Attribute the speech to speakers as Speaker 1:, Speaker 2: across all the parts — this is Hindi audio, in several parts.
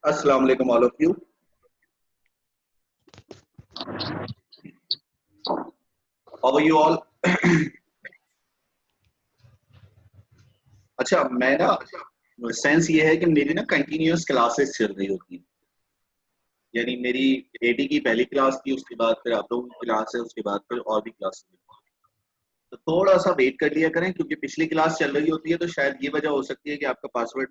Speaker 1: Assalamu alaikum all of you. How are you all? अच्छा, मैं ना सेंस ये है कि मेरी ना कंटिन्यूअस क्लासेस चल रही होती हैं, यानी मेरी एडी की पहली क्लास थी, उसके बाद फिर आप लोगों की क्लास है, उसके बाद फिर और भी क्लास है। तो थोड़ा सा वेट कर लिया करें, क्योंकि पिछली क्लास चल रही होती है तो शायद ये वजह हो सकती है कि आपका पासवर्ड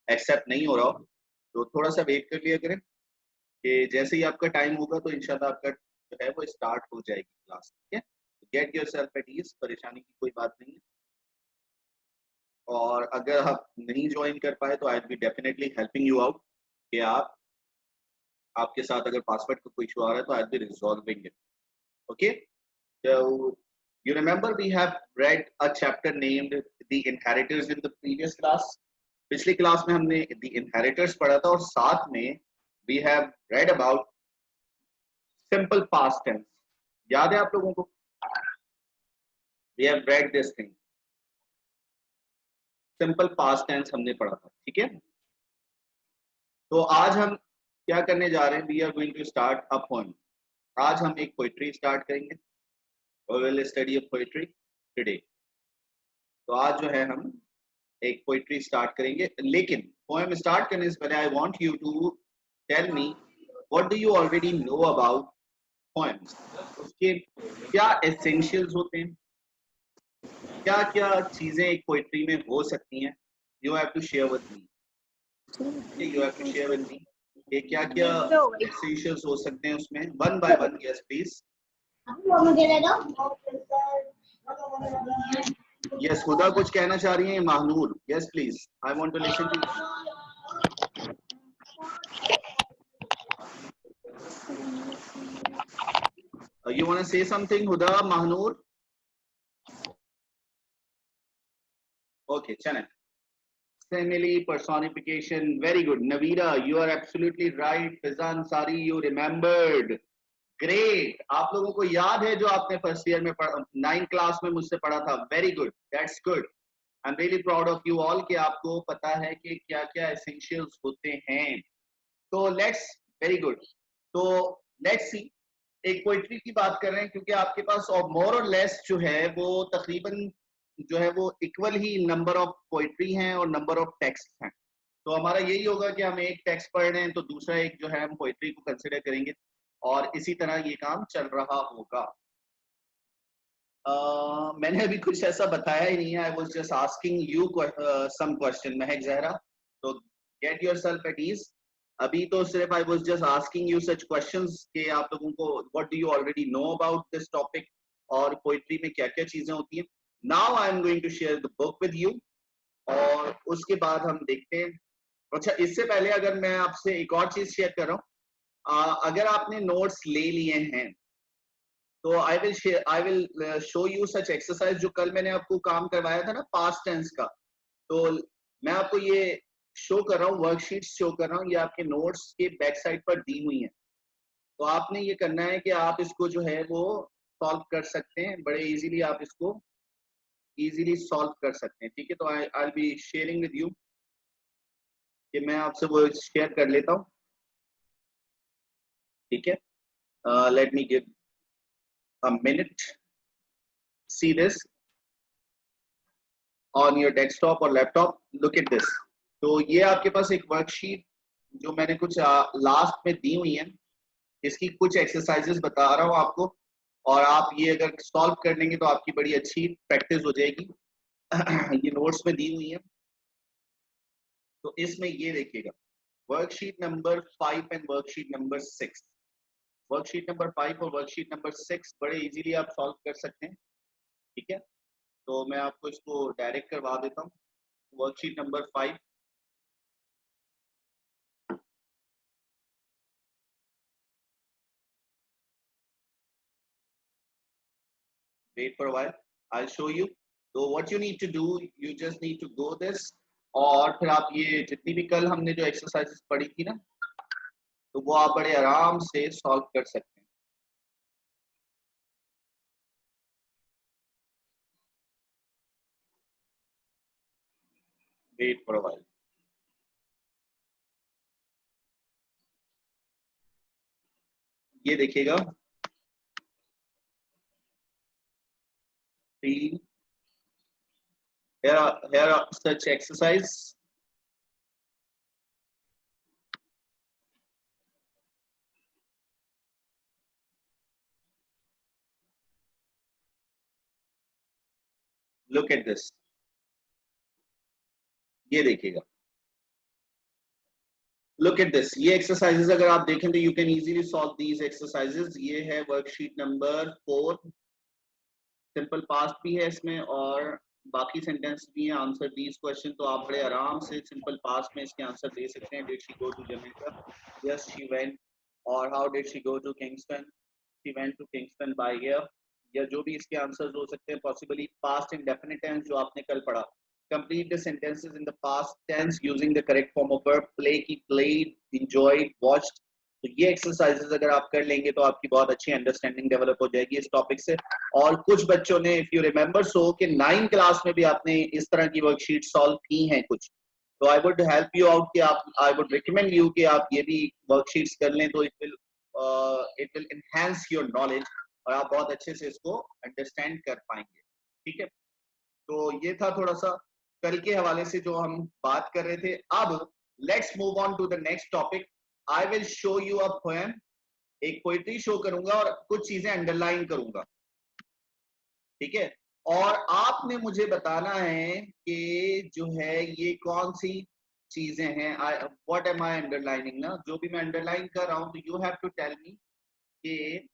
Speaker 1: एक्सेप्ट नहीं हो रहा हो। तो थोड़ा सा वेट कर लिया करें कि जैसे ही आपका टाइम होगा तो इंशाल्लाह आपका जो है वो स्टार्ट हो जाएगी क्लास। ठीक है, गेट योरसेल्फ एट ईज, परेशानी की कोई बात नहीं है। और अगर आप नहीं ज्वाइन कर पाए तो I will be definitely helping you out कि आपके साथ अगर पासवर्ड का कोई इशू आ रहा है तो I will be resolving it. Okay, so you remember we have read a chapter named the inheritors in the previous class. पिछली क्लास में हमने the inheritors पढ़ा था और साथ में we have read about simple past tense. याद है आप लोगों को? We have read this thing. Simple past tense हमने पढ़ा था, ठीक है? तो आज हम क्या करने जा रहे हैं? We are going to start a poem. आज हम एक पोइट्री स्टार्ट करेंगे। We will study a poetry today. तो आज जो है हम एक पोइट्री स्टार्ट करेंगे, लेकिन पोएम स्टार्ट करने से पहले I want you to tell me what do you already know about poems. उसके क्या एसेंशियल्स होते हैं, क्या क्या चीजें एक पोइट्री में हो सकती हैं। You have to share with me, you have to share with me कि क्या क्या एसेंशियल्स हो सकते हैं उसमें, one by one. Yes please. Yes, खुदा कुछ कहना चाह रही हैं Mahanoor. Yes please, I want to listen to you want to say something, Huda, Mahnoor? Okay, chana. Simile, personification, very good. Navira, you are absolutely right. Fizan Sari, you remembered. Great. आप लोगों को याद है जो आपने फर्स्ट ईयर में 9th क्लास में मुझसे पढ़ा था। Very good, that's good. I am really proud of you all कि आपको पता है कि क्या क्या एसेंशियल्स होते हैं। तो लेट्स, वेरी गुड, तो लेट्स सी, एक पोइट्री की बात कर रहे हैं क्योंकि आपके पास और मोर और लेस जो है वो तकरीबन जो है वो equal he number of poetry हैं और नंबर ऑफ टेक्स्ट हैं। तो हमारा यही होगा कि हम एक टेक्स्ट पढ़ रहे हैं तो दूसरा एक जो है हम पोइट्री को कंसिडर करेंगे और इसी तरह ये काम चल रहा होगा। मैंने अभी कुछ ऐसा बताया ही नहीं है। I was just asking you some question. Mehak Zahra, तो गेट योरसेल्फ एट ईज। अभी तो सिर्फ I was just asking you such questions कि आप लोगों को what do you already know about this topic और पोइट्री में क्या क्या चीजें होती हैं। Now I am going to share the book with you और उसके बाद हम देखते हैं। अच्छा, इससे पहले अगर मैं आपसे एक और चीज शेयर कर रहा हूँ, अगर आपने नोट्स ले लिए हैं तो आई will show you such exercise जो कल मैंने आपको काम करवाया था ना पास्ट टेंस का। तो मैं आपको ये शो कर रहा हूँ, वर्कशीट्स शो कर रहा हूँ, ये आपके नोट्स के बैक साइड पर दी हुई हैं। तो आपने ये करना है कि आप इसको जो है वो सॉल्व कर सकते हैं, बड़े इजीली आप इसको इजीली सॉल्व कर सकते हैं। ठीक है, तो I will be sharing with you कि मैं आपसे वो शेयर कर लेता हूँ। ठीक है, let me give a minute. See this on your desktop or laptop. Look at this. तो ये आपके पास एक वर्कशीट जो मैंने कुछ लास्ट में दी हुई है, इसकी कुछ एक्सरसाइजेस बता रहा हूँ आपको और आप ये अगर सॉल्व कर लेंगे तो आपकी बड़ी अच्छी प्रैक्टिस हो जाएगी। ये नोट्स में दी हुई है, तो इसमें ये देखिएगा worksheet number 5 and worksheet number 6। Worksheet number 5 और वर्कशीट नंबर 6 बड़े इजीली आप सॉल्व कर सकते हैं। ठीक है, तो मैं आपको इसको डायरेक्ट करवा देता हूँ। Worksheet number 5, wait for a while, I will show you. तो what you need to do, you just need to go this, और फिर आप ये जितनी भी कल हमने जो एक्सरसाइजेस पढ़ी थी ना, तो वो आप बड़े आराम से सॉल्व कर सकते हैं। Wait for a while. ये देखिएगा, 3 here are such exercise. Look at this. ये देखिएगा, look at this. ये exercises अगर आप देखें तो you can easily solve these exercises. ये है worksheet number 4. सिंपल पास्ट भी है इसमें और बाकी सेंटेंस भी है, आंसर दीज क्वेश्चन। तो आप बड़े आराम से सिंपल पास्ट में इसके आंसर दे सकते हैं। Did she go to Jamaica? Yes she went. और how did she go to Kingston? She went to Kingston by air. या जो भी इसके आंसर्स हो सकते हैं, पॉसिबली पास्ट इंडेफिनिट टेंस जो आपने कल पढ़ा। Complete the sentences in the past tense using the correct form of verb. Play की प्लेड, एंजॉयड, वॉच्ड। तो ये एक्सरसाइजेस अगर आप कर लेंगे तो आपकी बहुत अच्छी अंडरस्टैंडिंग डेवलप हो जाएगी इस टॉपिक से। और कुछ बच्चों ने, इफ यू रिमेंबर सो, कि 9th क्लास में भी आपने इस तरह की वर्कशीट सॉल्व की हैं कुछ। तो I would help you out कि आप, आई वुड रिकमेंड यू कि आप ये भी वर्कशीट्स कर लें, तो it will enhance your knowledge और आप बहुत अच्छे से इसको अंडरस्टैंड कर पाएंगे। ठीक है, तो ये था थोड़ा सा कल के हवाले से जो हम बात कर रहे थे। अब let's move on to the next topic. I will show you a poem, एक पोइट्री शो करूंगा और कुछ चीजें अंडरलाइन करूंगा। ठीक है, और आपने मुझे बताना है कि जो है ये कौन सी चीजें हैं। व्हाट एम आई अंडरलाइनिंग ना, जो भी मैं अंडरलाइन कर रहा हूं, तो you have to tell me कि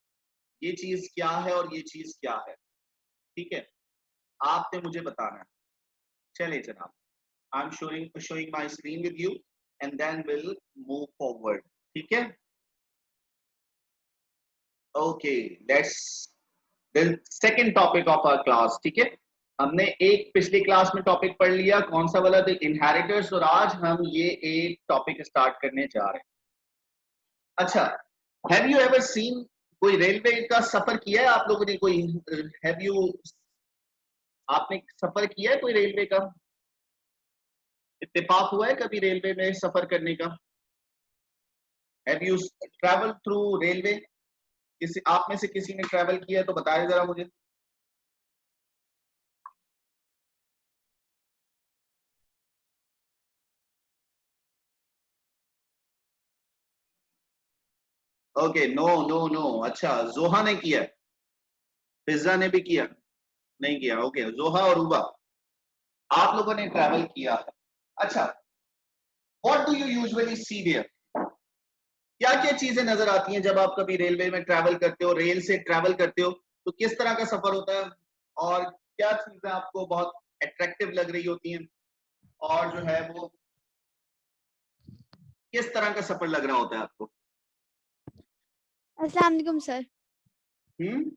Speaker 1: ये चीज क्या है और ये चीज क्या है। ठीक है, आपने मुझे बताना है। चलिए जनाब, I am showing my screen with you and then will move forward. ठीक है, okay, let's the second topic of our class. ठीक है, हमने एक पिछली क्लास में टॉपिक पढ़ लिया, कौन सा वाला, द इनहेरिटर्स, और आज हम ये एक टॉपिक स्टार्ट करने जा रहे हैं। अच्छा, हैव यू एवर सीन, कोई रेलवे का सफर किया है आप लोगों ने? कोई हैव यू, आपने सफर किया है कोई रेलवे का? इत्तेफाक हुआ है कभी रेलवे में सफर करने का? Have you travel through railway? किसी आप में से किसी ने ट्रैवल किया है तो बताएं जरा मुझे। Okay, no no no. अच्छा, जोहा ने किया, पिज्जा ने भी किया? नहीं किया। ओके, जोहा और रूबा, आप लोगों ने ट्रैवल किया। अच्छा, what do you usually see there? क्या क्या चीजें नजर आती हैं जब आप कभी रेलवे में ट्रैवल करते हो, रेल से ट्रैवल करते हो, तो किस तरह का सफर होता है और क्या चीजें आपको बहुत अट्रैक्टिव लग रही होती हैं, और जो है वो किस तरह का सफर लग रहा होता है आपको?
Speaker 2: अस्सलाम वालेकुम सर।
Speaker 1: हम्म,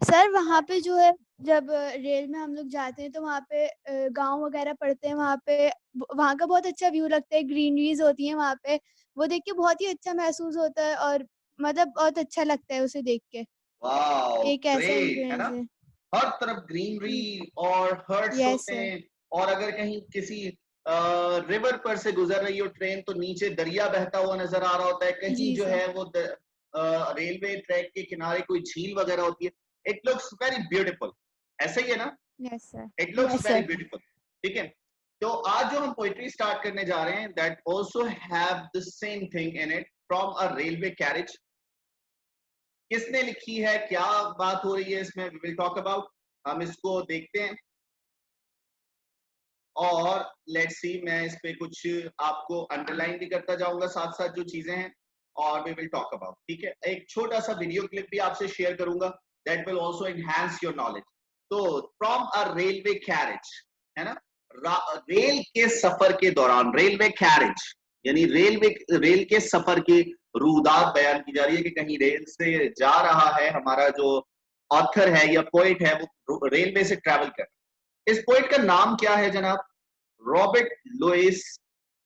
Speaker 2: सर वहाँ पे जो है, जब रेल में हम लोग जाते हैं तो वहाँ पे गांव वगैरह पड़ते हैं, वहाँ पे वहाँ का बहुत अच्छा व्यू लगता है, ग्रीनरीज होती है वहाँ पे, वो देख के बहुत ही अच्छा महसूस होता है और मतलब बहुत अच्छा लगता है उसे देख के।
Speaker 1: वाओ,
Speaker 2: एक ऐसा
Speaker 1: ग्रेट, है ना?
Speaker 2: एक्सपीरियंस है।
Speaker 1: हर तरफ ग्रीनरी और हर्ट्स
Speaker 2: यस
Speaker 1: होते
Speaker 2: सर।
Speaker 1: हैं, और अगर कहीं किसी रिवर पर से गुजर रही हो ट्रेन, तो नीचे दरिया बहता हुआ नजर आ रहा होता है, कहीं
Speaker 2: जी
Speaker 1: जो
Speaker 2: सर।
Speaker 1: है वो रेलवे ट्रैक के किनारे कोई झील वगैरह होती है। इट लुक्स वेरी ब्यूटीफुल, ऐसा ही है ना?
Speaker 2: Yes sir.
Speaker 1: It looks
Speaker 2: yes
Speaker 1: very
Speaker 2: sir.
Speaker 1: Beautiful. ठीक है, तो आज जो हम पोइट्री स्टार्ट करने जा रहे हैं, that also have the same thing in it, from a railway carriage. किसने लिखी है, क्या बात हो रही है इसमें, वी विल टॉक अबाउट। हम इसको देखते हैं और लेट्स सी, मैं इस पे कुछ आपको अंडरलाइन भी करता जाऊंगा साथ साथ जो चीजें हैं, और वी विल टॉक अबाउट। ठीक है, एक छोटा सा वीडियो क्लिप भी आपसे शेयर करूंगा, that will also enhance your knowledge. तो फ्रॉम अ रेलवे कैरेज, है ना, रेल के सफर के दौरान, रेलवे कैरेज यानी रेल के सफर की रूदात बयान की जा रही है कि कहीं रेल से जा रहा है हमारा जो ऑथर है या पोइट है वो रेलवे से ट्रैवल कर, इस पोइट का नाम क्या है जनाब? Robert Louis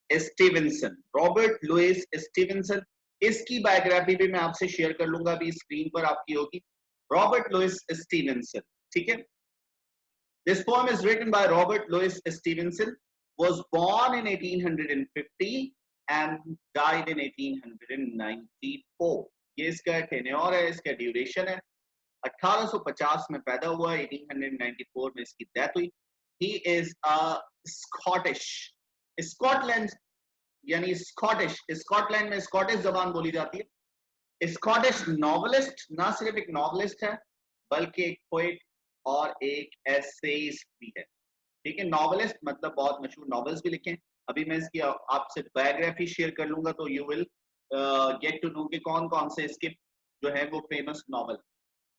Speaker 1: Stevenson. Robert Louis Stevenson, इसकी बायोग्राफी भी मैं आपसे शेयर कर लूंगा, अभी स्क्रीन पर आपकी होगी। रॉबर्ट लुइस स्टीवेंसन, ठीक है। This poem is written by Robert Louis Stevenson, was born in 1850 and died in 1894. ये इसका टेन्योर है, इसका ड्यूरेशन है। 1850 में पैदा हुआ, 1894 में इसकी डेथ हुई। He is a Scottish, Scotland यानी स्कॉटिश, स्कॉटलैंड में स्कॉटिश जबान बोली जाती है। स्कॉटिश नॉवेलिस्ट, ना सिर्फ एक नॉवेलिस्ट है बल्कि एक पोइट और एक एसेइस्ट भी है, ठीक है। नॉवेलिस्ट मतलब बहुत मशहूर नॉवेल्स भी लिखे। अभी मैं इसकी आपसे बायोग्राफी शेयर कर लूंगा तो you will get to know कि कौन कौन से इसके जो है वो फेमस नॉवल।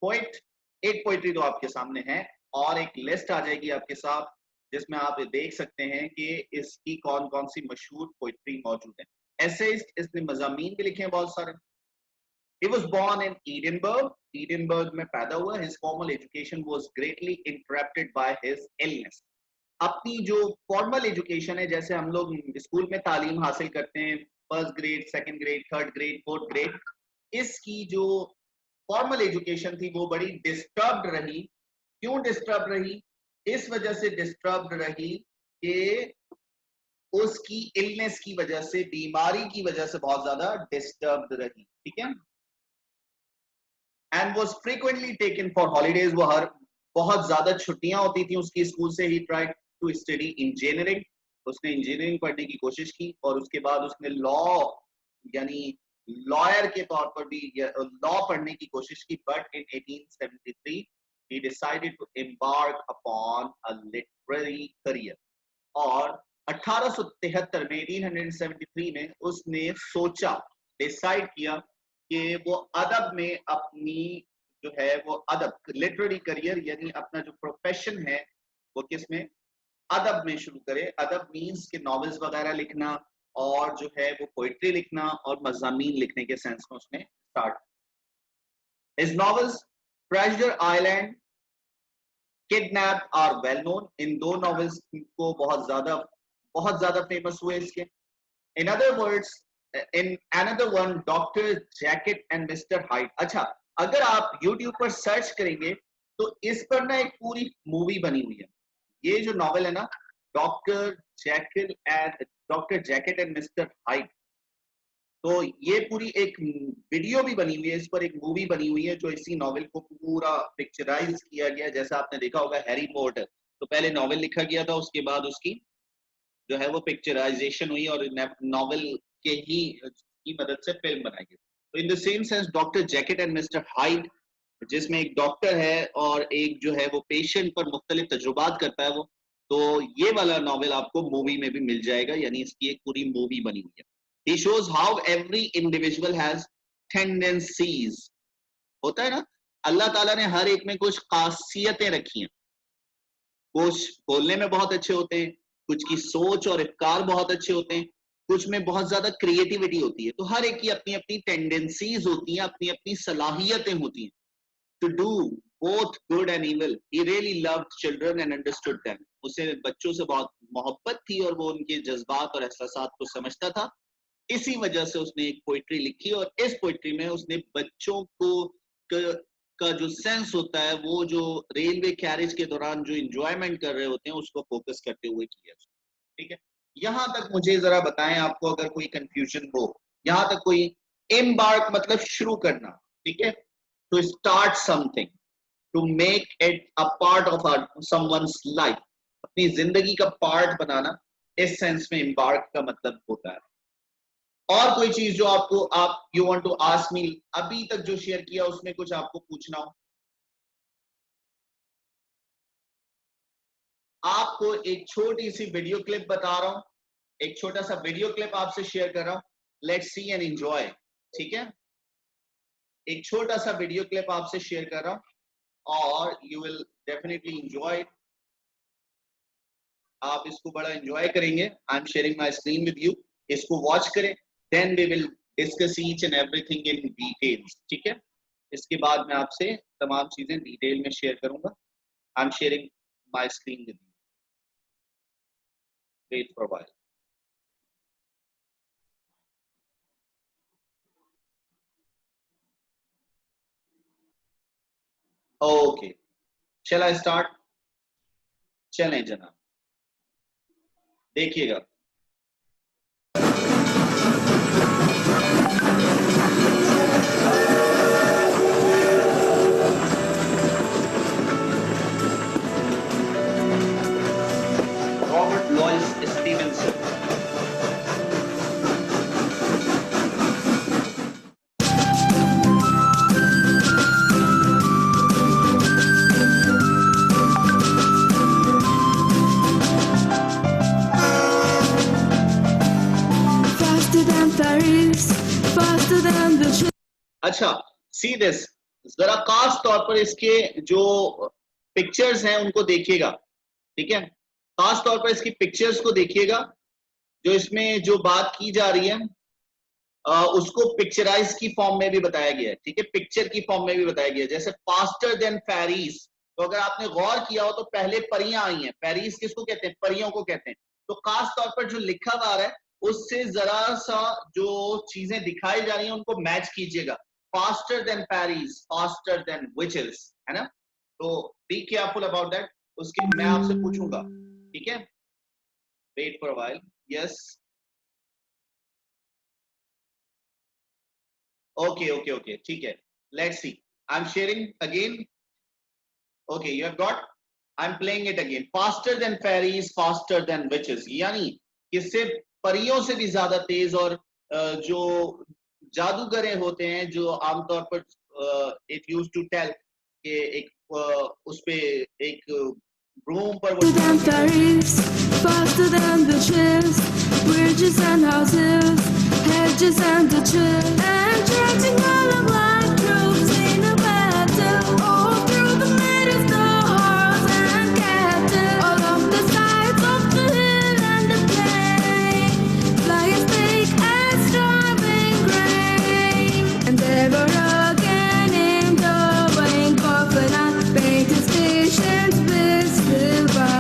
Speaker 1: पोइट, एक पोइट्री तो आपके सामने है और एक लिस्ट आ जाएगी आपके साथ जिसमें आप देख सकते हैं कि इसकी कौन कौन सी मशहूर पोइट्री मौजूद है। एसेइस्ट, इसने मज़ामीन भी लिखे हैं बहुत सारे। He was born in Edinburgh. Edinburgh में पैदा हुआ। His formal education was greatly interrupted by his illness. अपनी जो फॉर्मल एजुकेशन है, जैसे हम लोग स्कूल में तालीम हासिल करते हैं, first grade, second grade, third grade, fourth grade, इसकी जो फॉर्मल एजुकेशन थी वो बड़ी डिस्टर्ब्ड रही। क्यों डिस्टर्ब रही? इस वजह से डिस्टर्ब्ड रही कि उसकी इलनेस की वजह से, बीमारी की वजह से बहुत ज्यादा डिस्टर्ब्ड रही, ठीक है। And was frequently taken for holidays. वो हर बहुत ज्यादा छुट्टियां होती थी उसकी स्कूल से। He tried to study engineering. उसने इंजीनियरिंग पढ़ने की कोशिश की और उसके बाद उसने लॉ यानी लॉयर के तौर पर भी लॉ पढ़ने की कोशिश की। But in 1873 he decided to embark upon a literary career. और 1873 में 1873 में उसने सोचा, डिसाइड किया कि वो अदब में अपनी जो है वो अदब लिटरेरी करियर यानी अपना जो प्रोफेशन है वो किसमें, अदब में शुरू करे। अदब मींस के नॉवेल्स वगैरह लिखना और जो है वो पोइट्री लिखना और मज़ामीन लिखने के सेंस में उसने start. His novels Treasure Island, Kidnap are well known. इन दो नॉवेल्स को बहुत ज्यादा फेमस हुए इसके। In other words, in another one, Dr. Jekyll and Mr. Hyde. अच्छा, अगर आप YouTube पर सर्च करेंगे तो इस पर ना एक पूरी मूवी बनी हुई है। ये जो नॉवेल है ना, doctor jacket and mister hide, तो ये पूरी एक वीडियो भी बनी हुई है, इस पर एक मूवी बनी हुई है जो इसी नॉवेल को पूरा पिक्चराइज किया गया। जैसा आपने देखा होगा हैरी पॉटर, तो पहले नॉवेल लिखा गया था, उसके बाद उसकी जो है वो पिक्चराइजेशन हुई और नॉवेल के ही की मदद से फिल्म बनाई गई। तो in the same sense doctor jacket and mister hide, जिसमें एक डॉक्टर है और एक जो है वो पेशेंट पर मुख्तलिफ तजुर्बात करता है वो, तो ये वाला नॉवेल आपको मूवी में भी मिल जाएगा, यानी इसकी एक पूरी मूवी बनी हुई है। He shows how every individual has tendencies. होता है ना, अल्लाह ताला ने हर एक में कुछ खासियतें रखी हैं। कुछ बोलने में बहुत अच्छे होते हैं, कुछ की सोच और अफकार बहुत अच्छे होते हैं, कुछ में बहुत ज्यादा क्रिएटिविटी होती है। तो हर एक की अपनी अपनी टेंडेंसीज होती हैं, अपनी अपनी सलाहियतें होती हैं to do both good and evil. He really loved children and understood them. उसे बच्चों से बहुत मोहब्बत थी और वो उनके जज्बात और एहसासात को समझता था। इसी वजह से उसने एक पोइट्री लिखी और इस पोइट्री में उसने बच्चों को का जो सेंस होता है, वो जो रेलवे कैरेज के दौरान जो एंजॉयमेंट कर रहे होते हैं उसको फोकस करते हुए किया। ठीक है, यहां तक मुझे जरा बताएं, आपको अगर कोई कंफ्यूजन हो। यहां तक कोई एम्बार्क मतलब शुरू करना, ठीक है, to start something, to make it a part of someone's life, अपनी जिंदगी का पार्ट बनाना, इस सेंस में एम्बार्क का मतलब होता है। और कोई चीज जो आपको you want to ask me, अभी तक जो शेयर किया उसमें कुछ आपको पूछना हो? आपको एक छोटी सी वीडियो क्लिप बता रहा हूं, एक छोटा सा वीडियो क्लिप आपसे शेयर कर रहा हूं। Let's see and enjoy. ठीक है, एक छोटा सा वीडियो क्लिप आपसे शेयर कर रहा हूं और यू विल डेफिनेटली एंजॉय। आप इसको बड़ा एंजॉय करेंगे। I am sharing my screen with you, इसको वॉच करें, then we will discuss each and everything in details. ठीक है, इसके बाद मैं आपसे तमाम चीजें डिटेल में शेयर करूंगा। I am sharing my screen with you, wait for while. Okay, shall I start? चलें जनाब, देखिएगा। Robert Louis Stevenson. अच्छा, सी दिस, जरा खास तौर पर इसके जो पिक्चर्स हैं उनको देखिएगा, ठीक है? खास तौर पर इसकी पिक्चर्स को देखिएगा। जो इसमें जो बात की जा रही है उसको पिक्चराइज की फॉर्म में भी बताया गया है, ठीक है? पिक्चर की फॉर्म में भी बताया गया है। जैसे फास्टर देन फेरीज, तो अगर आपने गौर किया हो तो पहले परियां आई हैं। फेरीज किसको कहते हैं? परियों को कहते हैं। तो खास तौर पर जो लिखा हुआ है उससे जरा सा जो चीजें दिखाई जा रही हैं उनको मैच कीजिएगा। Faster than fairies, faster than witches, है ना? तो बी केयरफुल अबाउट दैट। उसके मैं आपसे पूछूंगा, ठीक है? Wait for a while. Yes, okay, ठीक है। Let's see, I'm sharing again. Okay, you have got, I'm playing it again. Faster than fairies, faster than witches, यानी किससे? परियों से भी ज्यादा तेज। और जो जादूगरे होते हैं, जो आमतौर पर इट यूज्ड टू टेल कि एक उस पे एक ब्रूम पर वो faster than the chairs, bridges and houses, hedges and ditches, and tracing all of life troops in a battle, all through the meadows, the halls and castles, all of the sides of the hill and the plain, flying thick as driving grain, and ever again in the wing of an unpainted stations whistle by.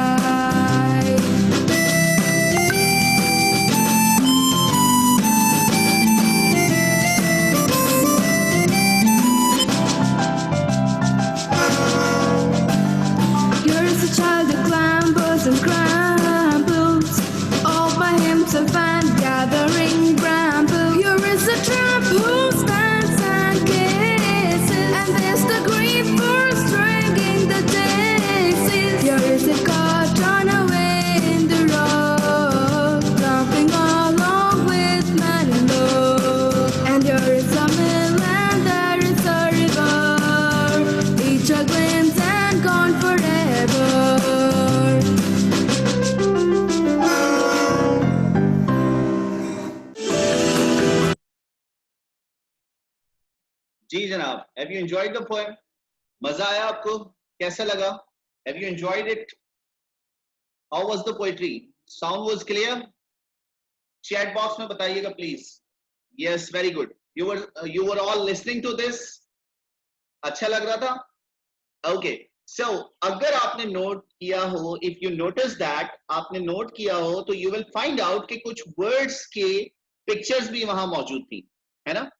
Speaker 1: And crumbles all by himself and gathering brambles. Here is a tramp who stands and kisses, and there's the grief for stringing the daisies. Here is a cart on a way in the road, lumping along with man and love. And here is a mill and there is a river, each a glimpse and gone forever. जी जनाब, have you enjoyed the poem? मजा आया आपको? कैसा लगा? Have you enjoyed it? How was the poetry? Sound was clear? Chat box में बताइएगा please. Yes, very good. You were all listening to this? अच्छा लग रहा था? Okay. So अगर आपने नोट किया हो, if you notice that, आपने नोट किया हो तो you will find out कि कुछ words के pictures भी वहां मौजूद थी, है ना?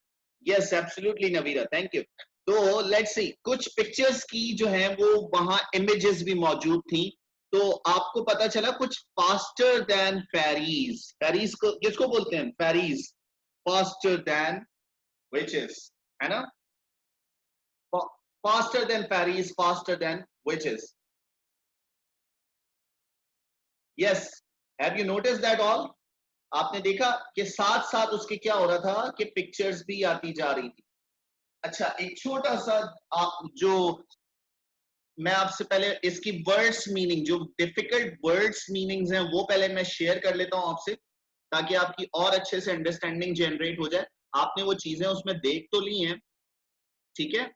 Speaker 1: Yes, absolutely, Navira. Thank you. तो let's see, कुछ पिक्चर्स की जो है वो वहां इमेजेस भी मौजूद थी। तो आपको पता चला कुछ फास्टर देन फेरीज। फेरीज को किसको बोलते हैं? फेरीज। फास्टर देन विचेस, है ना? Faster than fairies, faster than witches. Yes, have you notice that all? आपने देखा कि साथ साथ उसके क्या हो रहा था कि पिक्चर्स भी आती जा रही थी। अच्छा, एक छोटा सा जो मैं आपसे पहले इसकी वर्ड्स मीनिंग, जो डिफिकल्ट वर्ड्स मीनिंग्स हैं वो पहले मैं शेयर कर लेता हूं आपसे, ताकि आपकी और अच्छे से अंडरस्टैंडिंग जनरेट हो जाए। आपने वो चीजें उसमें देख तो ली हैं, ठीक है,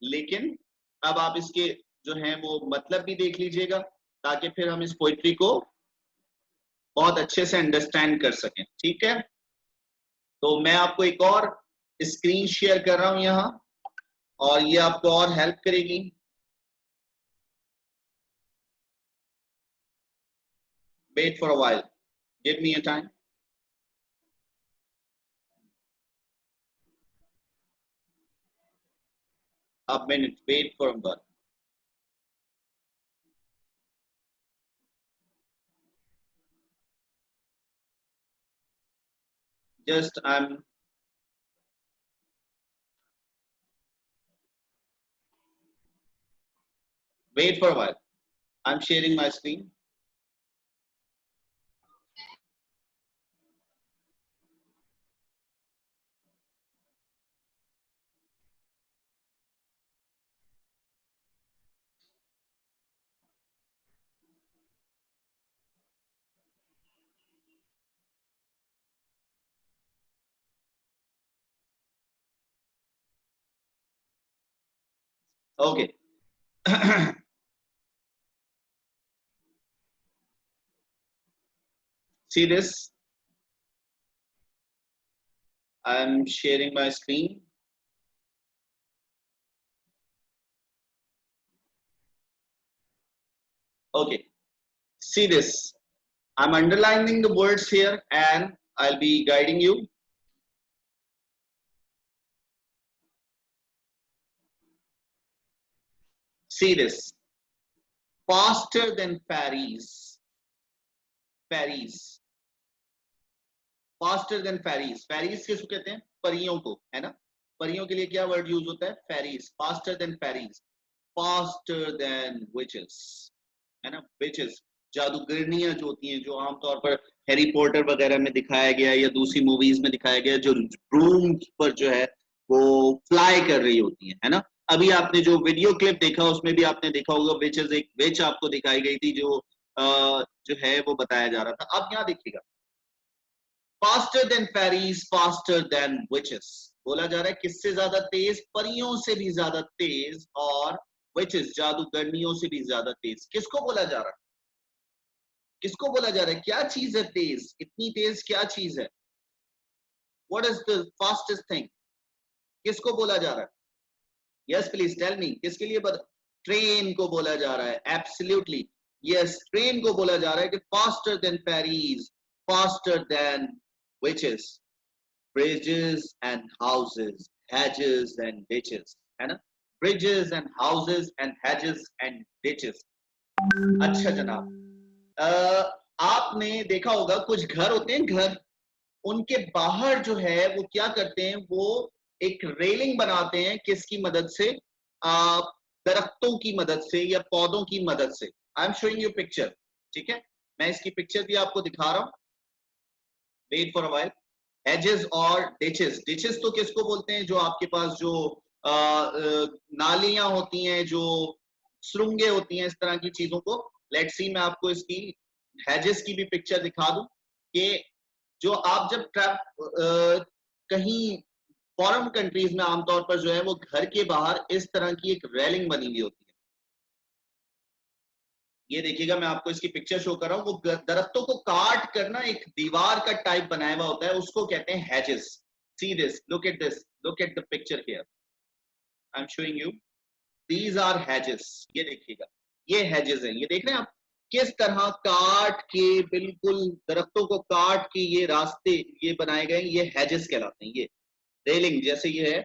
Speaker 1: लेकिन अब आप इसके जो है वो मतलब भी देख लीजिएगा, ताकि फिर हम इस पोइट्री को बहुत अच्छे से अंडरस्टैंड कर सकें, ठीक है? तो मैं आपको एक और स्क्रीन शेयर कर रहा हूं यहाँ, और ये आपको और हेल्प करेगी। Wait for a while, give me a time. A minute, wait for a minute. Just wait for a while. I'm sharing my screen. Okay. See this? I'm sharing my screen. Okay. See this? I'm underlining the words here and I'll be guiding you. See this? Faster than fairies. Fairies. Faster than fairies. Fairies किसको कहते हैं? परियों को, है ना? परियों के लिए क्या वर्ड यूज होता है? Fairies. Faster than fairies. Faster than witches. है ना? Witches. जादूगरनियां जो होती हैं, जो आमतौर पर हैरी पॉटर वगैरह में दिखाया गया या दूसरी मूवीज में दिखाया गया, जो ब्रूम पर जो है वो फ्लाई कर रही होती है ना? अभी आपने जो वीडियो क्लिप देखा उसमें भी आपने देखा होगा विचेस, एक विच आपको दिखाई गई थी जो है वो बताया जा रहा था। अब यहाँ देखिएगा, faster than fairies, faster than witches, बोला जा रहा है किससे ज्यादा तेज? परियों से भी ज्यादा तेज, और विचेस जादूगरनियों से भी ज्यादा तेज। किसको बोला जा रहा है? किसको बोला जा रहा है? क्या चीज है तेज? इतनी तेज क्या चीज है? What is the fastest thing? किसको बोला जा रहा है? यस प्लीज टेल मी, किसके लिए बता? ट्रेन को बोला जा रहा है। एब्सोल्युटली यस, ट्रेन को बोला जा रहा है कि faster than fairies, faster than witches, bridges and houses, hedges and ditches, है ना? Bridges and houses and hedges and ditches। अच्छा जनाब, आपने देखा होगा कुछ घर होते हैं, घर, उनके बाहर जो है वो क्या करते हैं? वो एक रेलिंग बनाते हैं। किसकी मदद से? दरख्तों की मदद से या पौधों की मदद से। आई एम शोइंग यू पिक्चर, ठीक है? मैं इसकी पिक्चर भी आपको दिखा रहा हूं। Wait for a while. Hedges और डिचेस। डिचेस तो किसको बोलते हैं? जो आपके पास जो नालियां होती हैं, जो सुरंगें होती हैं, इस तरह की चीजों को। लेट्स सी, मैं आपको इसकी हेजेस की भी पिक्चर दिखा दूं कि जो आप जब कहीं फॉरेन कंट्रीज में आमतौर पर जो है वो घर के बाहर इस तरह की एक रेलिंग बनी हुई होती है। ये देखिएगा, मैं आपको इसकी पिक्चर शो कर रहा हूँ। वो दरख्तों को काट कर ना एक दीवार का टाइप बनाया हुआ होता है, उसको कहते हैं hedges. See this, look at this, look at the picture here, I am showing you, these are hedges. ये देखिएगा, ये हैजेस हैं। ये देख रहे हैं आप किस तरह काट के, बिल्कुल दरख्तों को काट के ये रास्ते ये बनाए गए, ये हैजेस कहलाते हैं। ये रेलिंग जैसे ये है,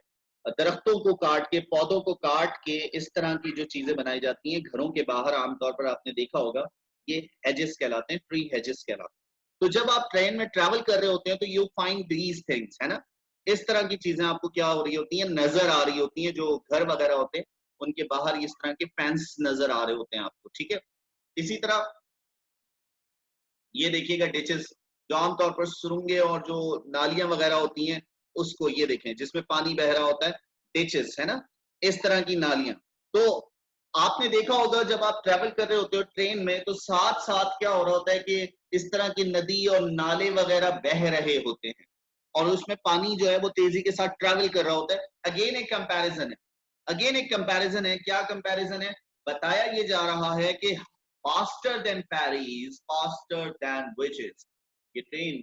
Speaker 1: दरख्तों को काट के, पौधों को काट के इस तरह की जो चीजें बनाई जाती हैं घरों के बाहर, आमतौर पर आपने देखा होगा, ये हेजेस कहलाते हैं, ट्री हेजेस कहलाते हैं। तो जब आप ट्रेन में ट्रैवल कर रहे होते हैं तो यू फाइंड दीज थिंग्स, है ना? इस तरह की चीजें आपको क्या हो रही होती हैं? नजर आ रही होती हैं। जो घर वगैरह होते हैं उनके बाहर इस तरह के फेंस नजर आ रहे होते हैं आपको, ठीक है? इसी तरह ये देखिएगा डिचेस, जो आमतौर पर सुरंगे और जो नालियां वगैरह होती हैं उसको ये देखें, जिसमें पानी बह रहा होता है, डिचेस, है ना? इस तरह की नालियां। तो आपने देखा होगा जब आप ट्रैवल कर रहे होते हो ट्रेन में, तो साथ साथ क्या हो रहा होता है कि इस तरह की नदी और नाले वगैरह बह रहे होते हैं और उसमें पानी जो है वो तेजी के साथ ट्रैवल कर रहा होता है। अगेन एक कंपैरिजन है, अगेन एक कंपैरिजन है। क्या कंपैरिजन है? बताया ये जा रहा है कि faster than fairies, faster than witches, ये ट्रेन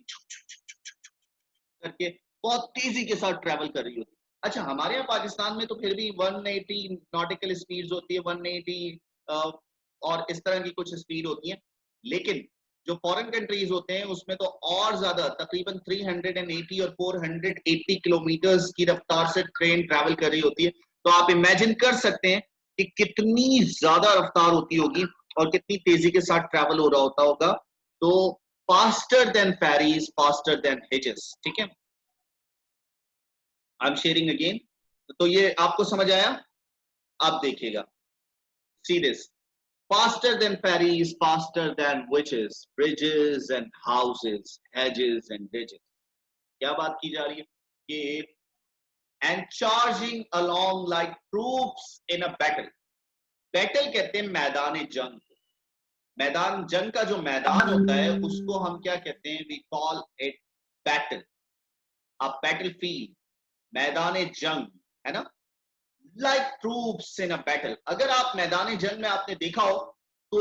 Speaker 1: करके बहुत तेजी के साथ ट्रैवल कर रही होती है। अच्छा, हमारे यहाँ पाकिस्तान में तो फिर भी 180 नॉटिकल स्पीड्स होती है, 180 और इस तरह की कुछ स्पीड होती है, लेकिन जो फॉरेन कंट्रीज होते हैं उसमें तो और ज्यादा, तकरीबन 380 और 480 किलोमीटर की रफ्तार से ट्रेन ट्रैवल कर रही होती है। तो आप इमेजिन कर सकते हैं कि कितनी ज्यादा रफ्तार होती होगी और कितनी तेजी के साथ ट्रैवल हो रहा होगा। तो faster than fairies, faster than witches, ठीक है। I am sharing again. तो ये आपको समझ आया? आप देखिएगा, see this, faster than ferries, faster than witches, bridges and houses, hedges and ditches. क्या बात की जा रही है कि and charging along like troops in a battle. Battle कहते हैं मैदान जंग। मैदान जंग का जो मैदान होता है उसको हम क्या कहते हैं? We call it battle. A battlefield, मैदान जंग, है ना? Like troops in a battle. अगर आप मैदान जंग में आपने देखा हो तो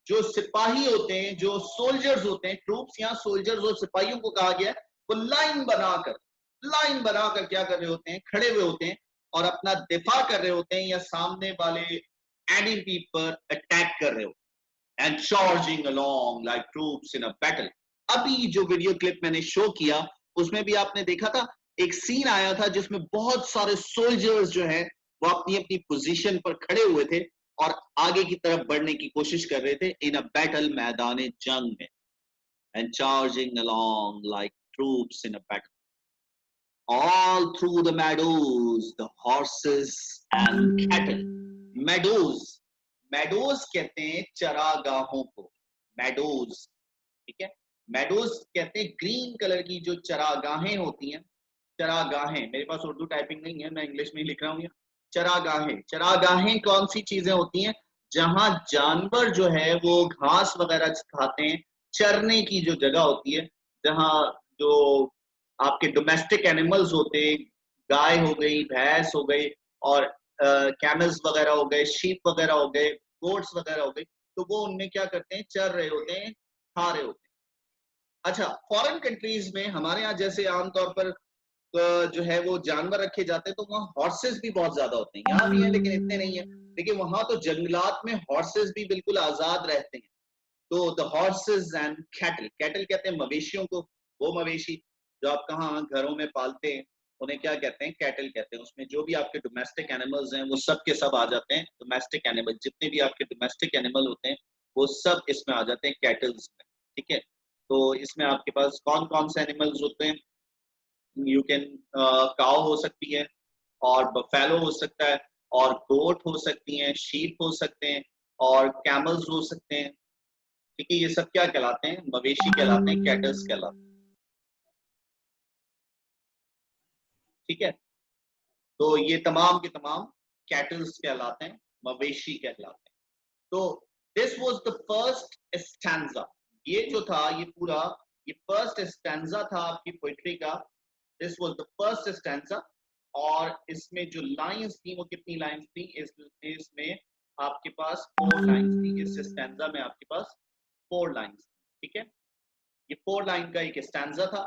Speaker 1: जो सिपाही होते हैं, जो सोल्जर्स होते हैं, ट्रूप्स यहाँ सोल्जर्स और सिपाहियों को कहा गया है, वो लाइन बनाकर क्या कर रहे होते हैं? खड़े हुए होते हैं और अपना दिफा कर रहे होते हैं या सामने वाले एनिमी पर अटैक कर रहे होते हैं। And charging along like troops in a battle. अभी जो वीडियो क्लिप मैंने शो किया उसमें भी आपने देखा था, एक सीन आया था जिसमें बहुत सारे सोल्जर्स जो हैं वो अपनी अपनी पोजीशन पर खड़े हुए थे और आगे की तरफ बढ़ने की कोशिश कर रहे थे इन अ बैटल, मैदान जंग में। And charging along like troops in a battle all through the meadows the horses and cattle. meadows, meadows कहते हैं चरागाहों को, meadows, ठीक है। meadows कहते हैं ग्रीन कलर की जो चरागाहें होती हैं। चरागाहें, मेरे पास उर्दू टाइपिंग नहीं है, मैं इंग्लिश में ही लिख रहा हूँ। चरागाहें, चरागाहें कौन सी चीजें होती हैं? जहां जानवर जो है वो घास वगैरह खाते हैं, चरने की जो जगह होती है, जहां जो आपके डोमेस्टिक एनिमल्स होते हैं, गाय हो गई, भैंस हो गई और कैमल्स वगैरह हो गए, शीप वगैरह हो गए, गोट्स वगैरह हो गई, तो वो उनमें क्या करते हैं? चर रहे होते हैं, खा रहे होते हैं। अच्छा, फॉरेन कंट्रीज में हमारे यहाँ जैसे आमतौर पर जो है वो जानवर रखे जाते हैं, तो वहाँ हॉर्सेस भी बहुत ज्यादा होते हैं। यहाँ भी है लेकिन इतने नहीं है। लेकिन वहां तो जंगलात में हॉर्सेस भी बिल्कुल आजाद रहते हैं। तो the horses and cattle, cattle कहते हैं मवेशियों को। वो मवेशी जो आप कहाँ घरों में पालते हैं उन्हें क्या कहते हैं? कैटल कहते हैं। उसमें जो भी आपके डोमेस्टिक एनिमल्स हैं वो सब के सब आ जाते हैं। डोमेस्टिक एनिमल, जितने भी आपके डोमेस्टिक एनिमल होते हैं वो सब इसमें आ जाते हैं, कैटल्स में, ठीक है। तो इसमें आपके पास कौन कौन से एनिमल्स होते हैं? यू कैन, काउ हो सकती है और बफेलो हो सकता है और गोट हो सकती हैं, शीप हो सकते हैं और कैमल्स हो सकते हैं, ठीक है। ये सब क्या कहलाते हैं? मवेशी कहलाते हैं, कैटल्स कहलाते हैं, ठीक है। तो ये तमाम के तमाम कैटल्स कहलाते हैं, मवेशी कहलाते हैं। तो this was the first stanza. ये जो था ये पूरा, ये फर्स्ट स्टैंजा था आपकी पोइट्री का। This was the first stanza. और इसमें जो लाइंस थी वो कितनी लाइंस थी? इसमें आपके पास 4 लाइंस थी। इस स्टैंजा में आपके पास 4 लाइंस, ठीक है। ये 4 लाइन का एक स्टैंजा था,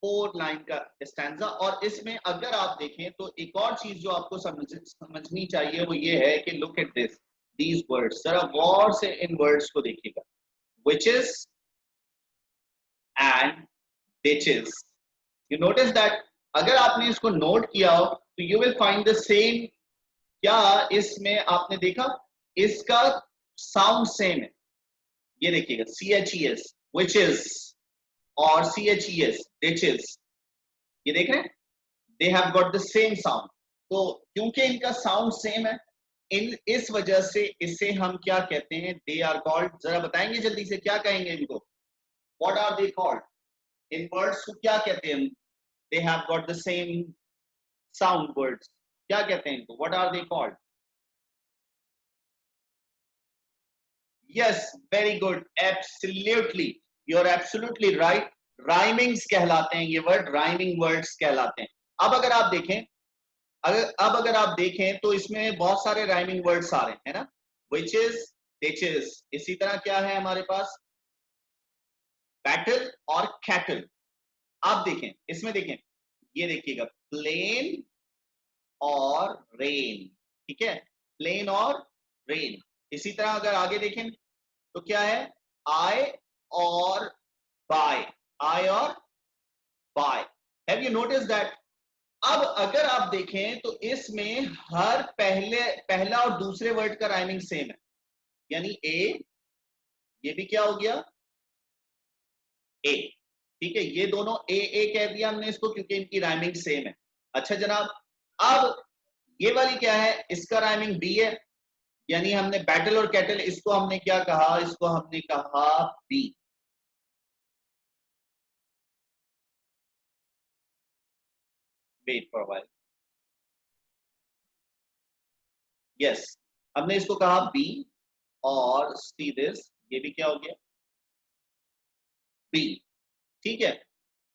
Speaker 1: 4 लाइन का स्टैंजा। और इसमें अगर आप देखें तो एक और चीज जो आपको समझनी चाहिए वो ये है कि look at this, these words, जरा गौर से इन वर्ड्स को देखिएगा। Witches and ditches, you notice that अगर आपने इसको नोट किया हो तो you will find the same। क्या इसमें आपने देखा? इसका साउंड सेम है। ये देखिएगा, CHES, witches और CHES, ditches, ये देख रहे हैं? they have got the same sound। तो क्योंकि इनका साउंड सेम है, इस वजह से इसे हम क्या कहते हैं? they are called, जरा बताएंगे जल्दी से, क्या कहेंगे इनको? what are they called? In words को क्या कहते हैं? they have got the same sound words, क्या कहते हैं इनको? what are they called? yes, very good, absolutely, you're absolutely right, rhymings कहलाते हैं ये वर्ड, rhyming words कहलाते हैं। अब अगर आप देखें, अगर आप देखें तो इसमें बहुत सारे राइमिंग वर्ड्स आ रहे हैं, है ना? विचेस, ditches, इसी तरह क्या है हमारे पास? बैटल और कैटल। आप देखें, इसमें देखें, ये देखिएगा, प्लेन और रेन, ठीक है, प्लेन और रेन। इसी तरह अगर आगे देखें तो क्या है, आई और बाय, आई और by. Have you notice that? अब अगर आप देखें तो इसमें हर पहला और दूसरे वर्ड का राइमिंग सेम है, यानी ए, ये भी क्या हो गया, ए, ठीक है, ये दोनों ए कह दिया हमने इसको क्योंकि इनकी राइमिंग सेम है। अच्छा जनाब, अब ये वाली क्या है, इसका राइमिंग बी है, यानी हमने बैटल और कैटल, इसको हमने क्या कहा, इसको हमने कहा B. Wait for while, yes, हमने इसको कहा बी, और सी दिस, ये भी क्या हो गया, बी, ठीक है।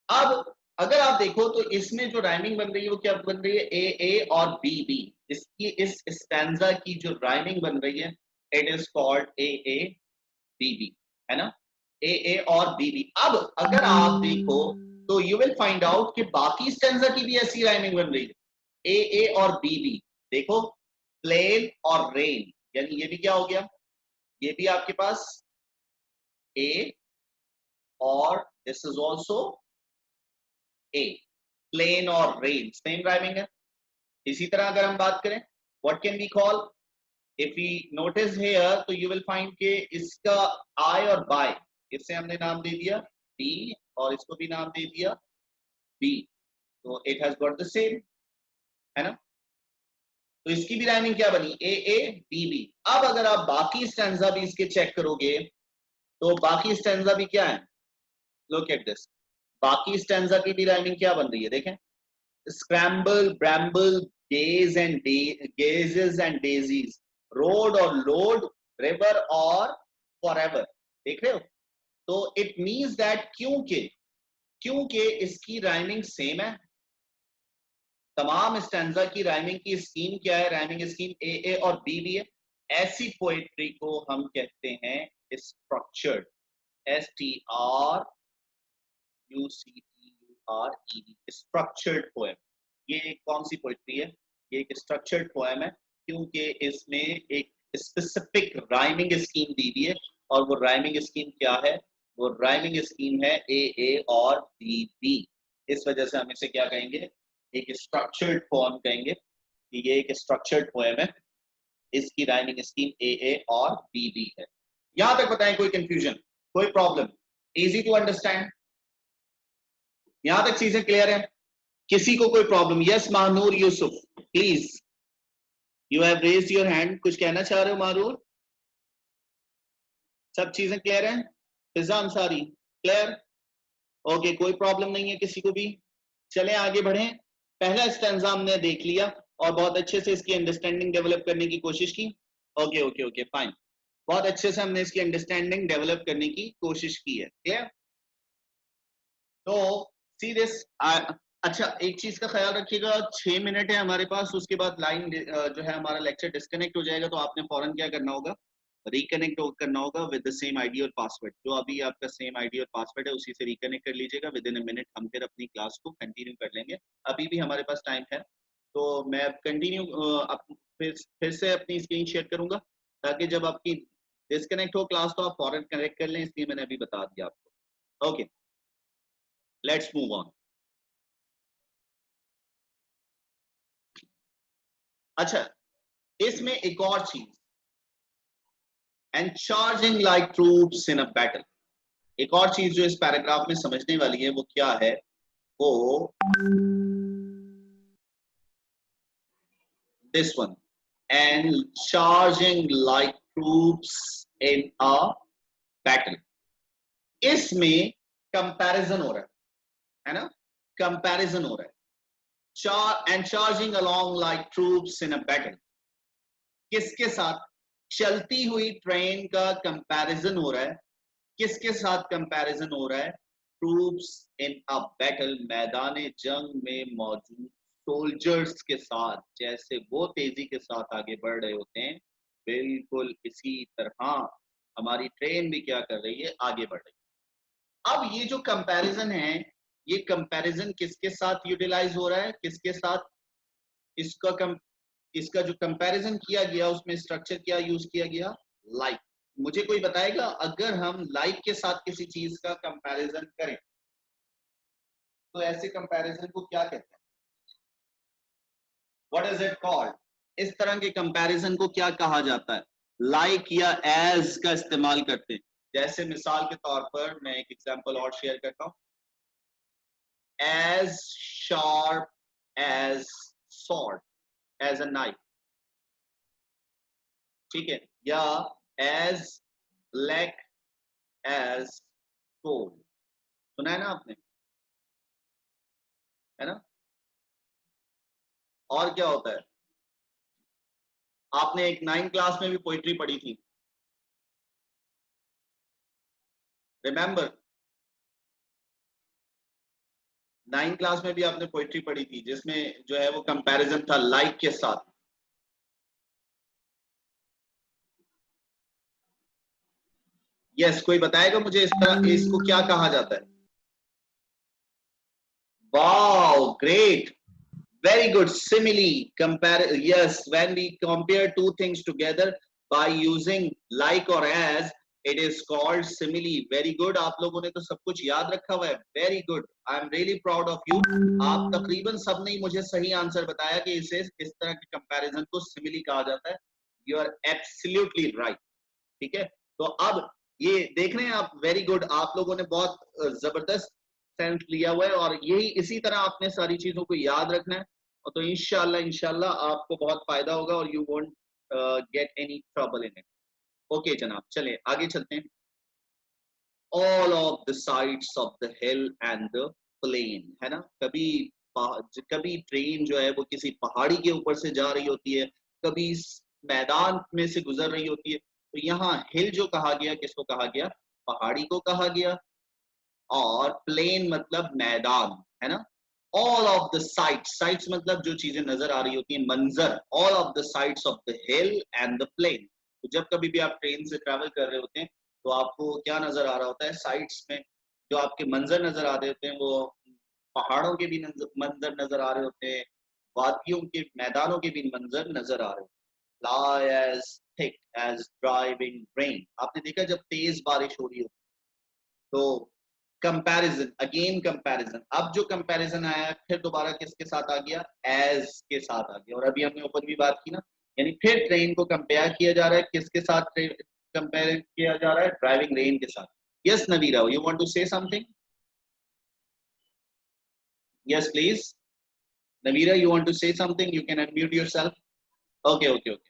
Speaker 1: अब अगर आप देखो तो इसमें जो राइमिंग बन रही है वो क्या बन रही है, ए और बी बी। इसकी इस स्टैंजा की जो राइमिंग बन रही है, it is called A B B, है ना, ए और बी बी। अब अगर आप देखो तो यू विल फाइंड आउट कि बाकी स्टैंजा की भी ऐसी राइमिंग बन रही है, ए और बी बी। देखो, प्लेन और रेन, यानी ये भी क्या हो गया, ये भी आपके पास ए, और this is also A, plane और रेन, सेम राइमिंग है। इसी तरह अगर हम बात करें, what can we call, if we notice here तो यू विल फाइंड के इसका आई और बाय, इससे हमने नाम दे दिया बी, और इसको भी नाम दे दिया बी, तो it has got the same, है ना। तो इसकी भी राइमिंग क्या बनी, ए बी बी। अब अगर आप बाकी स्टैंजा भी इसके चेक करोगे तो बाकी स्टैंजा भी क्या है, लुक एट दिस, बाकी स्टैंजा की भी राइमिंग क्या बन रही है, देखें, scramble, bramble, gazes and daisies, road और लोड, रिवर और फॉरएवर, देख रहे हो। तो इट मींस दैट क्योंकि इसकी राइमिंग सेम है, तमाम स्टैंजा की राइमिंग की स्कीम क्या है, राइमिंग स्कीम ए और बी भी है, ऐसी पोएट्री को हम कहते हैं स्ट्रक्चर्ड, STRUCTURED, स्ट्रक्चर्ड पोएम। ये कौन सी पोएट्री है, ये एक स्ट्रक्चर्ड पोएम है, क्योंकि इसमें एक स्पेसिफिक राइमिंग स्कीम दी हुई है, और वो राइमिंग स्कीम क्या है, वो राइमिंग स्कीम है ए और बी बी। इस वजह से हम इसे क्या कहेंगे, एक स्ट्रक्चर्ड पोएम कहेंगे, कि ये एक स्ट्रक्चर्ड पोएम है, इसकी राइमिंग स्कीम ए और बी बी है। यहां तक बताएं कोई कंफ्यूजन, कोई प्रॉब्लम, इजी टू अंडरस्टैंड, यहां तक चीजें क्लियर है, किसी को कोई problem? Yes Mahnoor Yusuf, please, you have raised your hand, कुछ कहना चाह रहे हो महानूर? सब चीजें क्लियर हैं? फिजा अंसारी क्लियर? ओके, कोई प्रॉब्लम नहीं है किसी को भी। चलें आगे बढ़ें। पहला स्टैंजा हमने देख लिया और बहुत अच्छे से इसकी अंडरस्टैंडिंग डेवलप करने की कोशिश की। ओके ओके ओके फाइन, बहुत अच्छे से हमने इसकी अंडरस्टैंडिंग डेवलप करने की कोशिश की है, क्लियर? तो सी दिस, अच्छा एक चीज का ख्याल रखिएगा, 6 मिनट है हमारे पास, उसके बाद लाइन जो है हमारा लेक्चर डिस्कनेक्ट हो जाएगा, तो आपने फौरन क्या करना होगा, रिकनेक्ट करना होगा विद द सेम आईडी और पासवर्ड, जो अभी आपका सेम आईडी और पासवर्ड है उसी से रिकनेक्ट कर लीजिएगा। विद इन अ मिनट हम फिर अपनी क्लास को कंटिन्यू कर लेंगे, अभी भी हमारे पास टाइम है। तो मैं कंटिन्यू फिर से अपनी स्क्रीन शेयर करूंगा, ताकि जब आपकी डिस्कनेक्ट हो क्लास तो आप फौरन कनेक्ट कर लें, इसलिए मैंने अभी बता दिया आपको। Okay, let's move on. अच्छा, इसमें एक और चीज, and charging like troops in a battle, एक और चीज जो इस पैराग्राफ में समझने वाली है वो क्या है, वो this one, and charging like troops in a battle. इसमें कंपैरिजन हो रहा है ना, कंपैरिजन हो रहा है, and charging along like troops in a battle, किसके साथ? चलती हुई ट्रेन का कंपैरिजन हो रहा है, किसके साथ कंपैरिजन हो रहा है? ट्रूप्स इन अ बैटल, मैदान जंग में मौजूद सोल्जर्स के साथ, जैसे वो तेजी के साथ आगे बढ़ रहे होते हैं, बिल्कुल इसी तरह हमारी ट्रेन भी क्या कर रही है, आगे बढ़ रही है। अब ये जो कंपैरिजन है, ये कंपैरिजन किसके साथ यूटिलाइज हो रहा है, किसके साथ? इसका जो कंपैरिजन किया गया उसमें स्ट्रक्चर क्या यूज किया गया, लाइक। मुझे कोई बताएगा अगर हम लाइक के साथ किसी चीज का कंपैरिजन करें तो ऐसे कंपैरिजन को क्या कहते हैं, व्हाट इज इट कॉल्ड? इस तरह के कंपैरिजन को क्या कहा जाता है? लाइक या एज का इस्तेमाल करते हैं। जैसे मिसाल के तौर पर मैं एक एग्जांपल और शेयर करता हूं, as sharp as sword, as a knife, ठीक है, या as black as coal। सुना है ना आपने, है ना? और क्या होता है? आपने एक 9th क्लास में भी पोइट्री पढ़ी थी, रिमेंबर? 9th क्लास में भी आपने पोइट्री पढ़ी थी जिसमें जो है वो कंपैरिजन था लाइक के साथ। यस, कोई बताएगा मुझे इस तरह इसको क्या कहा जाता है? Wow, great, very good, simile, compare, yes, when we compare two things together by using like or as, it is called simile। very good, आप लोगों ने तो सब कुछ याद रखा हुआ है, very good, I am really proud of you। आप तकरीबन सबने ही मुझे सही आंसर बताया कि इसे इस तरह के कंपैरिजन को simile कहा जाता है। you are absolutely right, ठीक है। तो अब ये देख रहे हैं आप, वेरी गुड, आप लोगों ने बहुत जबरदस्त सेंस लिया हुआ है और यही इसी तरह आपने सारी चीजों को याद रखना है, और तो इंशाल्लाह आपको बहुत फायदा होगा और you won't get any trouble in it. Okay जनाब, चलें आगे चलते हैं। All of the sides of the hill and the plain, है ना? कभी ट्रेन जो है वो किसी पहाड़ी के ऊपर से जा रही होती है, कभी मैदान में से गुजर रही होती है। तो यहाँ हिल जो कहा गया, किसको कहा गया? पहाड़ी को कहा गया, और प्लेन मतलब मैदान, है ना? All of the sides, sides मतलब जो चीजें नजर आ रही होती हैं, मंजर। All of the sides of the hill and the plain. तो जब कभी भी आप ट्रेन से ट्रैवल कर रहे होते हैं तो आपको क्या नजर आ रहा होता है? साइड्स में जो आपके मंजर नजर आ रहे होते हैं वो पहाड़ों के भी मंजर नजर आ रहे होते हैं, वादियों के, मैदानों के भी मंजर नजर आ रहे होते हैं। lie as thick as driving rain, आपने देखा जब तेज बारिश हो रही हो तो कंपैरिजन, अगेन कंपैरिजन। अब जो कंपैरिजन आया फिर दोबारा किसके साथ आ गया? एज के साथ आ गया। और अभी हमने ऊपर भी बात की ना, यानी फिर ट्रेन को कंपेयर किया जा रहा है, किसके साथ कंपेयर किया जा रहा है? ड्राइविंग रेन के साथ। Yes Navira, you want to say something? Yes please Navira, you want to say something? You can unmute yourself. Okay okay okay,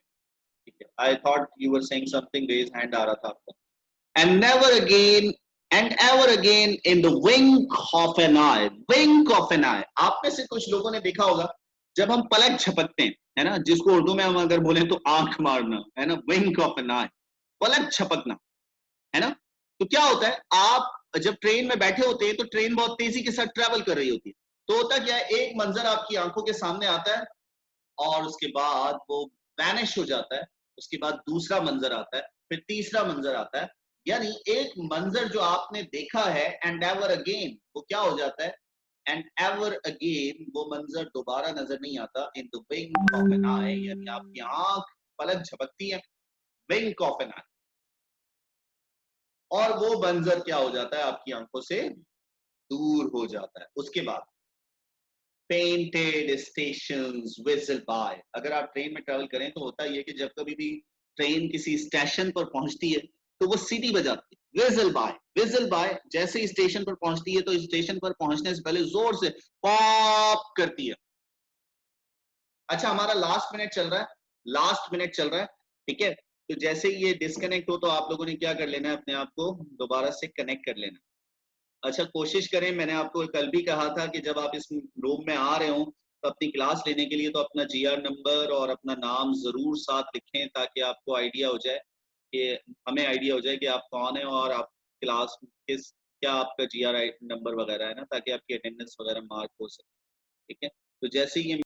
Speaker 1: ठीक है। I thought you were saying something, raise hand आ रहा था आपका। And never again, and ever again in the wink of an eye, wink of an eye। आप में से कुछ लोगों ने देखा होगा जब हम पलक झपकते हैं, है ना, जिसको उर्दू में हम अगर बोले तो आंख मारना, है ना, wink of an eye, पलक झपकना, है ना। तो क्या होता है, आप जब ट्रेन में बैठे होते हैं तो ट्रेन बहुत तेजी के साथ ट्रेवल कर रही होती है, तो होता क्या है, एक मंजर आपकी आंखों के सामने आता है और उसके बाद वो वैनिश हो जाता है, उसके बाद दूसरा मंजर आता है, फिर तीसरा मंजर आता है। यानी एक मंजर जो आपने देखा है एंड एवर अगेन, वो क्या हो जाता है? एंड एवर अगेन वो मंजर दोबारा नजर नहीं आता। In the wink of an eye, यानी आपकी आंख पलक झपकती है, विंक ऑफ एन आई, और वो मंजर क्या हो जाता है? आपकी आंखों से दूर हो जाता है। उसके बाद पेंटेड स्टेशंस विजिल बाय। अगर आप ट्रेन में ट्रेवल करें तो होता है कि जब कभी भी ट्रेन किसी स्टेशन पर पहुंचती है तो वो सीटी बजाती है, विजिल बाय। विजिल बाय जैसे ही स्टेशन पर पहुंचती है तो स्टेशन पर पहुंचने से पहले जोर से पॉप करती है। अच्छा, हमारा लास्ट मिनट चल रहा है, लास्ट मिनट चल रहा है, ठीक है। तो जैसे ही ये डिस्कनेक्ट हो तो आप लोगों ने क्या कर लेना है, अपने आप को दोबारा से कनेक्ट कर लेना। अच्छा, कोशिश करें, मैंने आपको कल भी कहा था कि जब आप इस रूम में आ रहे हो तो अपनी क्लास लेने के लिए तो अपना जीआर नंबर और अपना नाम जरूर साथ लिखें, ताकि आपको आइडिया हो जाए कि हमें आइडिया हो जाए कि आप कौन है और आप क्लास किस, क्या आपका जीआर नंबर वगैरह है ना, ताकि आपकी अटेंडेंस वगैरह मार्क हो सके, ठीक है। तो जैसे ही ये